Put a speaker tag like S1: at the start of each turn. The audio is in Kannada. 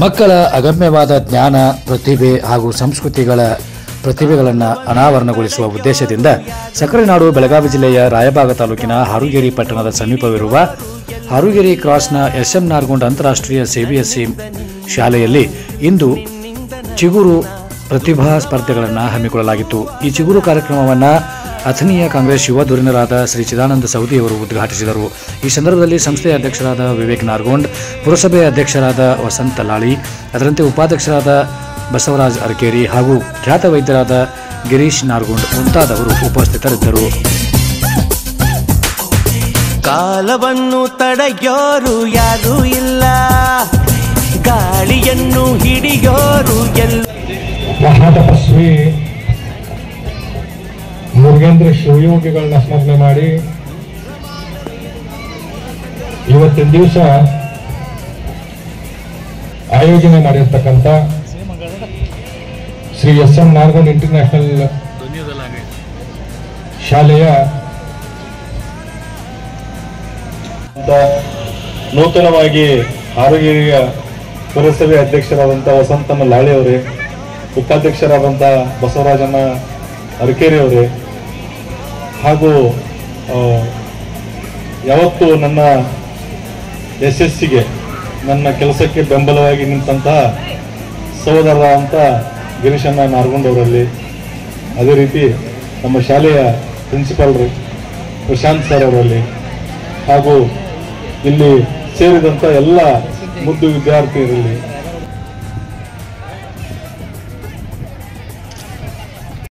S1: ಮಕ್ಕಳ ಅಗಮ್ಯವಾದ ಜ್ಞಾನ, ಪ್ರತಿಭೆ ಹಾಗೂ ಪ್ರತಿಭೆಗಳನ್ನು ಅನಾವರಣಗೊಳಿಸುವ ಉದ್ದೇಶದಿಂದ ಸಕ್ಕರೆನಾಡು ಬೆಳಗಾವಿ ಜಿಲ್ಲೆಯ ರಾಯಬಾಗ ತಾಲೂಕಿನ ಹಾರುಗೇರಿ ಪಟ್ಟಣದ ಸಮೀಪವಿರುವ ಹಾರುಗೇರಿ ಕ್ರಾಸ್ನ SM ನಾರ್ಗುಂಡ್ ಅಂತಾರಾಷ್ಟ್ರೀಯ CBSE ಶಾಲೆಯಲ್ಲಿ ಇಂದು ಚಿಗುರು ಪ್ರತಿಭಾ ಸ್ಪರ್ಧೆಗಳನ್ನು ಹಮ್ಮಿಕೊಳ್ಳಲಾಗಿತ್ತು. ಈ ಚಿಗುರು ಕಾರ್ಯಕ್ರಮವನ್ನು ಅಥಣೀಯ ಕಾಂಗ್ರೆಸ್ ಯುವ ಧುರೀಣರಾದ ಶ್ರೀ ಚಿದಾನಂದ ಸೌದಿಯವರು ಉದ್ಘಾಟಿಸಿದರು. ಈ ಸಂದರ್ಭದಲ್ಲಿ ಸಂಸ್ಥೆಯ ಅಧ್ಯಕ್ಷರಾದ ವಿವೇಕ್ ನಾರ್ಗೋಂಡ್, ಪುರಸಭೆಯ ಅಧ್ಯಕ್ಷರಾದ ವಸಂತ ಲಾಳಿ, ಅದರಂತೆ ಉಪಾಧ್ಯಕ್ಷರಾದ ಬಸವರಾಜ್ ಅರಕೇರಿ ಹಾಗೂ ಖ್ಯಾತ ವೈದ್ಯರಾದ ಗಿರೀಶ್ ನಾರ್ಗುಂಡ್ ಮುಂತಾದವರು ಉಪಸ್ಥಿತರಿದ್ದರು.
S2: ಕಾಲವನ್ನು ತಡೆಯೋರು ಯಾರೂ ಇಲ್ಲ, ಗಾಳಿಯನ್ನು ಹಿಡಿಯೋರು ಎಲ್ಲ.
S3: ಮಹಾತಪಸ್ವಿ ಮುರುಗೇಂದ್ರ ಶಿವಯೋಗಿಗಳನ್ನ ಸ್ಮರಣೆ ಮಾಡಿ ಇವತ್ತಿನ ದಿವಸ ಆಯೋಜನೆ ಮಾಡಿರ್ತಕ್ಕಂಥ ಶ್ರೀ SM ನಾರ್ಗುಂಡ್ ಇಂಟರ್ನ್ಯಾಷನಲ್ ಶಾಲೆಯ ನೂತನವಾಗಿ ಹಾರುಗೇರಿಯ ಪುರಸಭೆ ಅಧ್ಯಕ್ಷರಾದಂಥ ವಸಂತಮ್ಮ ಲಾಳಿ ಅವರೇ, ಉಪಾಧ್ಯಕ್ಷರಾದಂಥ ಬಸವರಾಜಣ್ಣ ಅರಕೇರಿ ಅವರೇ, ಹಾಗೂ ಯಾವತ್ತೂ ನನ್ನ ಯಶಸ್ಸಿಗೆ ನನ್ನ ಕೆಲಸಕ್ಕೆ ಬೆಂಬಲವಾಗಿ ನಿಂತಹ ಸಹೋದರರಾದಂಥ ಗಿರೀಶಣ್ಣ ನಾರ್ಗುಂಡ್ ಅವರಲ್ಲಿ, ಅದೇ ರೀತಿ ನಮ್ಮ ಶಾಲೆಯ ಪ್ರಿನ್ಸಿಪಾಲ್ ಪ್ರಶಾಂತ್ ಸರ್ ಅವರಲ್ಲಿ, ಹಾಗೂ ಇಲ್ಲಿ ಸೇರಿದಂಥ ಎಲ್ಲ ಮುದ್ದು ವಿದ್ಯಾರ್ಥಿಯರಲ್ಲಿ